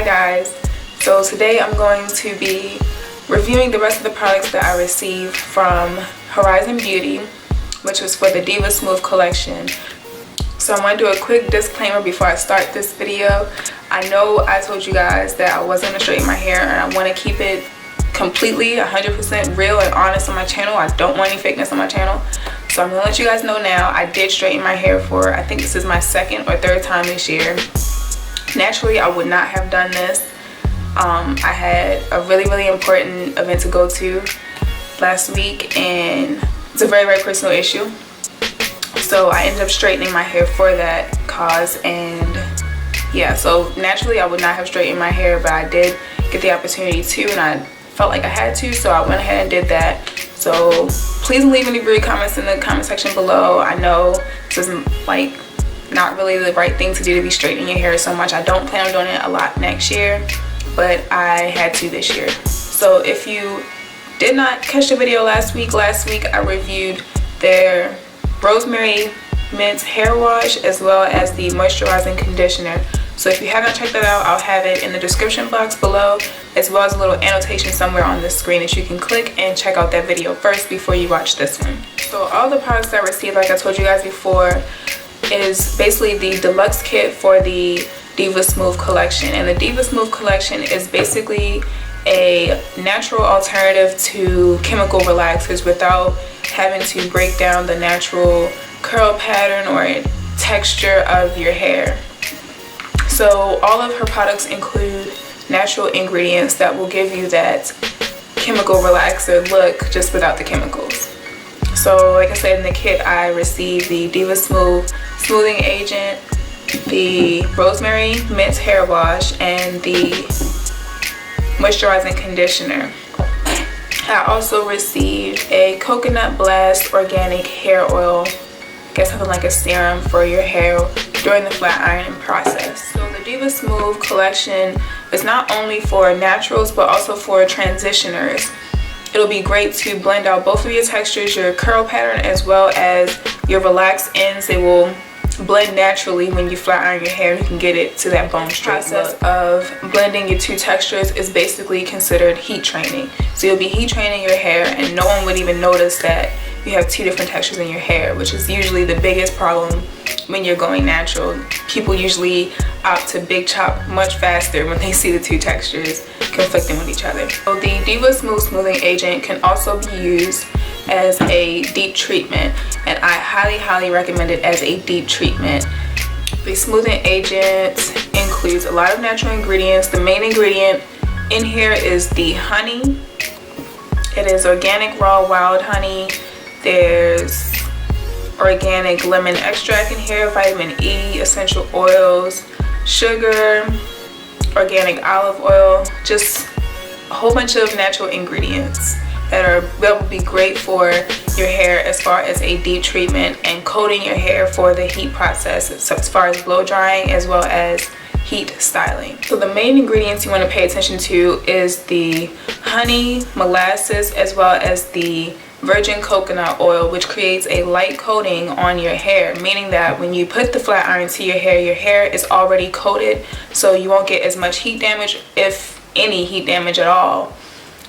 Hi guys, so today I'm going to be reviewing the rest of the products that I received from Horizon Beauty, which was for the Diva Smooth collection. So I'm going to do a quick disclaimer before I start this video. I know I told you guys that I wasn't going to straighten my hair, and I want to keep it completely 100% real and honest on my channel. I don't want any fakeness on my channel. So I'm going to let you guys know now, I did straighten my hair for, I think this is my second or third time this year. Naturally, I would not have done this. I had a really important event to go to last week, and it's a very personal issue. So I ended up straightening my hair for that cause, and yeah, so naturally I would not have straightened my hair, but I did get the opportunity to, and I felt like I had to, so I went ahead and did that. So please leave any rude comments in the comment section below. I know this isn't like not really the right thing to do, to be straightening your hair so much. I don't plan on doing it a lot next year, but I had to this year. So if you did not catch the video last week I reviewed their Rosemary Mint hair wash as well as the moisturizing conditioner. So if you haven't checked that out, I'll have it in the description box below, as well as a little annotation somewhere on the screen that you can click and check out that video first before you watch this one. So all the products I received, like I told you guys before, is basically the deluxe kit for the Diva Smooth collection. And the Diva Smooth collection is basically a natural alternative to chemical relaxers without having to break down the natural curl pattern or texture of your hair. So all of her products include natural ingredients that will give you that chemical relaxer look just without the chemicals. So like I said, in the kit I received the Diva Smooth smoothing agent, the Rosemary Mint hair wash, and the moisturizing conditioner. I also received a Coconut Blast organic hair oil, I guess something like a serum for your hair during the flat ironing process. So the Diva Smooth collection is not only for naturals but also for transitioners. It'll be great to blend out both of your textures, your curl pattern as well as your relaxed ends. They will blend naturally when you flat iron your hair. You can get it to that bone straight look. The process of blending your two textures is basically considered heat training. So you'll be heat training your hair and no one would even notice that you have two different textures in your hair, which is usually the biggest problem when you're going natural. People usually opt to big chop much faster when they see the two textures conflicting with each other. So the Diva Smooth smoothing agent can also be used as a deep treatment, and I highly recommend it as a deep treatment. The smoothing agent includes a lot of natural ingredients. The main ingredient in here is the honey. It is organic raw wild honey. There's organic lemon extract in here, vitamin E, essential oils, sugar, organic olive oil, just a whole bunch of natural ingredients that will be great for your hair as far as a deep treatment and coating your hair for the heat process, as far as blow drying as well as heat styling. So the main ingredients you want to pay attention to is the honey, molasses, as well as the virgin coconut oil, which creates a light coating on your hair, meaning that when you put the flat iron to your hair is already coated, so you won't get as much heat damage, if any heat damage at all.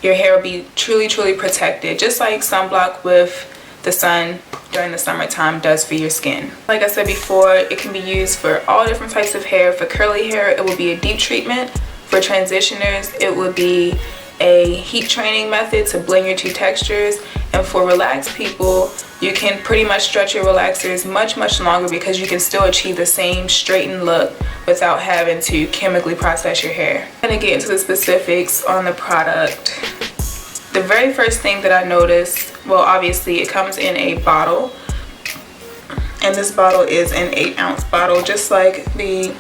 Your hair will be truly protected, just like sunblock with the sun during the summertime does for your skin. Like I said before, it can be used for all different types of hair. For curly hair, it will be a deep treatment. For transitioners, it would be a heat training method to blend your two textures. And for relaxed people, you can pretty much stretch your relaxers much longer because you can still achieve the same straightened look without having to chemically process your hair. I'm gonna get into the specifics on the product. The very first thing that I noticed, well, obviously it comes in a bottle, and this bottle is an 8-ounce bottle, just like the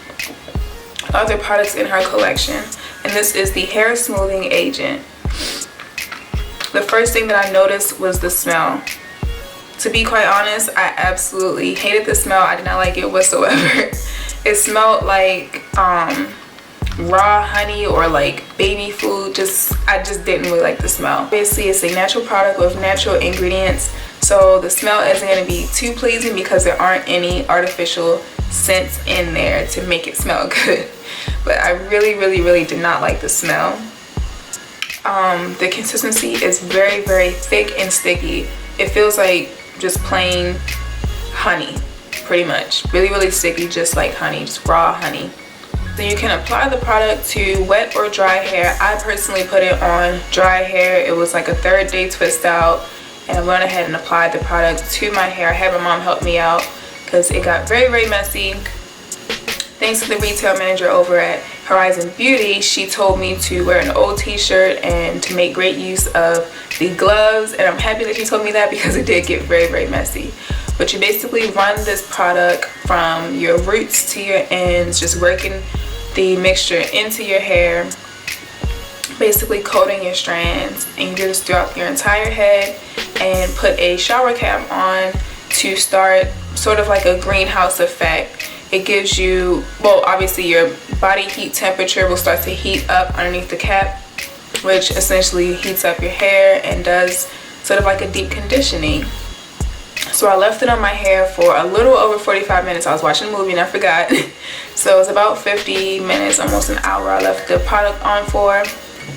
other products in her collection. And this is the hair smoothing agent. The first thing that I noticed was the smell. To be quite honest, I absolutely hated the smell. I did not like it whatsoever. It smelled like raw honey or like baby food. I just didn't really like the smell. Obviously, it's a natural product with natural ingredients, so the smell isn't going to be too pleasing because there aren't any artificial scents in there to make it smell good. but I really did not like the smell. The consistency is very thick and sticky. It feels like just plain honey, pretty much. Really sticky, just like honey, just raw honey. So you can apply the product to wet or dry hair. I personally put it on dry hair. It was like a 3rd day twist out, and I went ahead and applied the product to my hair. I had my mom help me out because it got very messy. Thanks to the retail manager over at Horizon Beauty, she told me to wear an old t-shirt and to make great use of the gloves, and I'm happy that she told me that because it did get very messy. But you basically run this product from your roots to your ends, just working the mixture into your hair, basically coating your strands, and you do this throughout your entire head, and put a shower cap on to start sort of like a greenhouse effect. It gives you, well, obviously your body heat temperature will start to heat up underneath the cap, which essentially heats up your hair and does sort of like a deep conditioning. So I left it on my hair for a little over 45 minutes. I was watching a movie and I forgot. So it was about 50 minutes, almost an hour I left the product on for,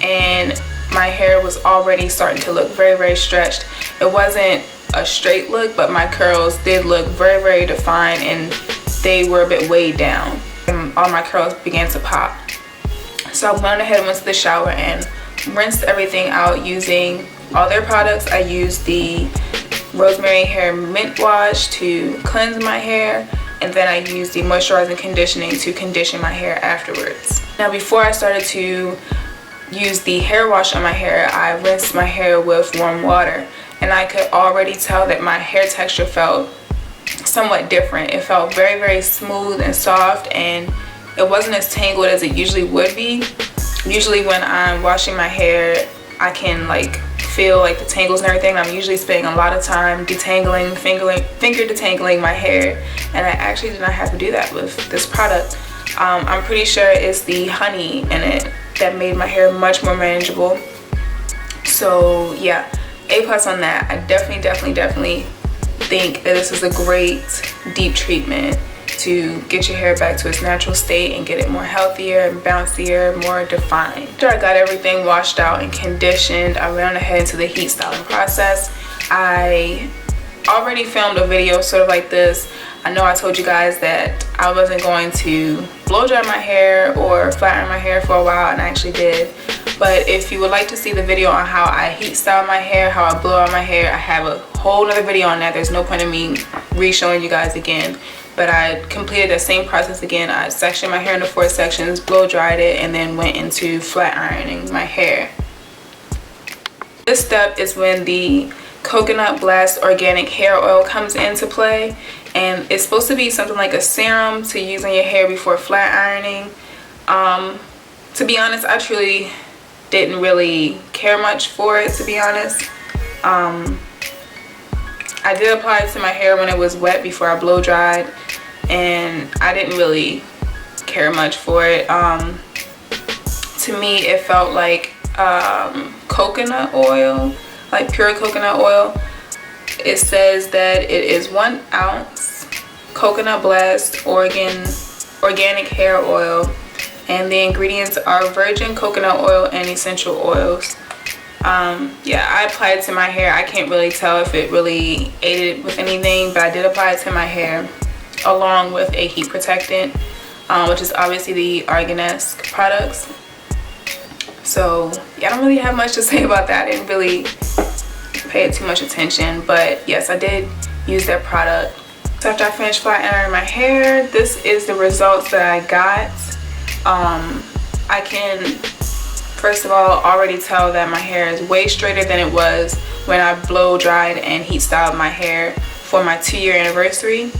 and my hair was already starting to look very stretched. It wasn't a straight look, but my curls did look very defined, and they were a bit weighed down, and all my curls began to pop. So I went ahead and went to the shower and rinsed everything out using all their products. I used the Rosemary Hair Mint Wash to cleanse my hair, and then I used the moisturizing conditioning to condition my hair afterwards. Now before I started to use the hair wash on my hair, I rinsed my hair with warm water, and I could already tell that my hair texture felt somewhat different. It felt very smooth and soft, and it wasn't as tangled as it usually would be. Usually when I'm washing my hair, I can like feel like the tangles and everything. I'm usually spending a lot of time detangling, finger detangling my hair, and I actually did not have to do that with this product. I'm pretty sure it's the honey in it that made my hair much more manageable. So yeah, A+ on that. I definitely think that this is a great deep treatment to get your hair back to its natural state and get it more healthier and bouncier, more defined. After I got everything washed out and conditioned, I went ahead into the heat styling process. I already filmed a video sort of like this. I know I told you guys that I wasn't going to blow dry my hair or flatten my hair for a while, and I actually did. But if you would like to see the video on how I heat style my hair, how I blow out my hair, I have a whole nother video on that. There's no point in me re-showing you guys again. But I completed the same process again. I sectioned my hair into 4 sections, blow dried it, and then went into flat ironing my hair. This step is when the Coconut Blast Organic Hair Oil comes into play, and it's supposed to be something like a serum to use on your hair before flat ironing. To be honest, I truly didn't really care much for it, to be honest. I did apply it to my hair when it was wet before I blow dried, and I didn't really care much for it. To me, it felt like coconut oil, like pure coconut oil. It says that it is 1 ounce Coconut Blast organic hair oil, and the ingredients are virgin coconut oil and essential oils. Yeah, I applied it to my hair. I can't really tell if it really aided with anything, but I did apply it to my hair along with a heat protectant, which is obviously the Argan-esque products. So yeah, I don't really have much to say about that. I didn't really pay it too much attention, but yes, I did use that product. So after I finished flat ironing my hair, this is the results that I got. I can first of all already tell that my hair is way straighter than it was when I blow dried and heat styled my hair for my 2-year anniversary.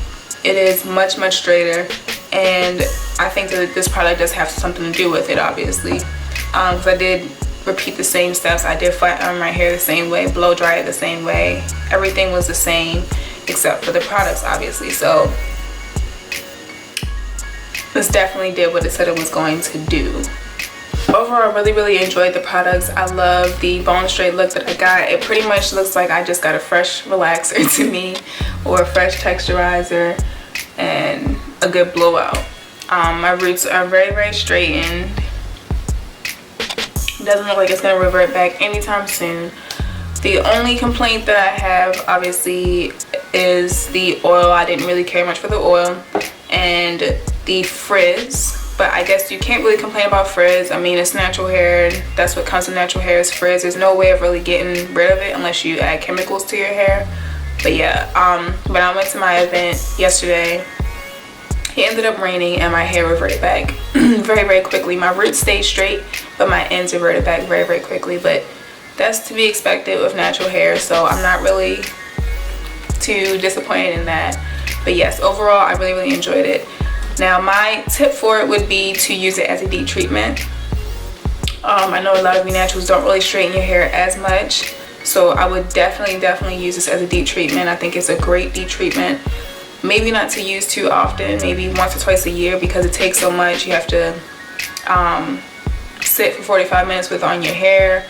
It is much straighter, and I think that this product does have something to do with it, obviously, because I did repeat the same steps. I did flat iron my hair the same way, blow dry it the same way. Everything was the same except for the products, obviously. So this definitely did what it said it was going to do. Overall, I really enjoyed the products. I love the bone straight look that I got. It pretty much looks like I just got a fresh relaxer to me, or a fresh texturizer and a good blowout. My roots are very straightened. Doesn't look like it's gonna revert back anytime soon. The only complaint that I have obviously is the oil. I didn't really care much for the oil and the frizz, but I guess you can't really complain about frizz. I mean, it's natural hair. That's what comes with natural hair is frizz. There's no way of really getting rid of it unless you add chemicals to your hair. But yeah, when I went to my event yesterday, it ended up raining and my hair reverted back very quickly. My roots stayed straight, but my ends reverted back very quickly. But that's to be expected with natural hair, so I'm not really too disappointed in that. But yes, overall I really enjoyed it. Now my tip for it would be to use it as a deep treatment. I know a lot of you naturals don't really straighten your hair as much, so I would definitely use this as a deep treatment. I think it's a great deep treatment. Maybe not to use too often, maybe once or twice a year, because it takes so much. You have to sit for 45 minutes with on your hair,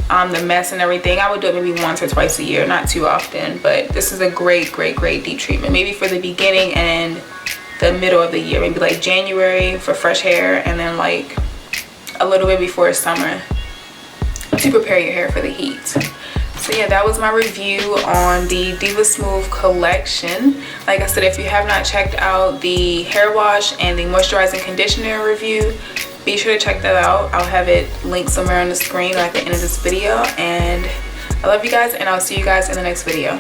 the mess and everything. I would do it maybe once or twice a year, not too often. But this is a great deep treatment, maybe for the beginning and the middle of the year, maybe like January for fresh hair, and then like a little bit before summer to prepare your hair for the heat. So yeah, that was my review on the Diva Smooth collection. Like I said, if you have not checked out the hair wash and the moisturizing conditioner review, be sure to check that out. I'll have it linked somewhere on the screen or at the end of this video. And I love you guys, and I'll see you guys in the next video.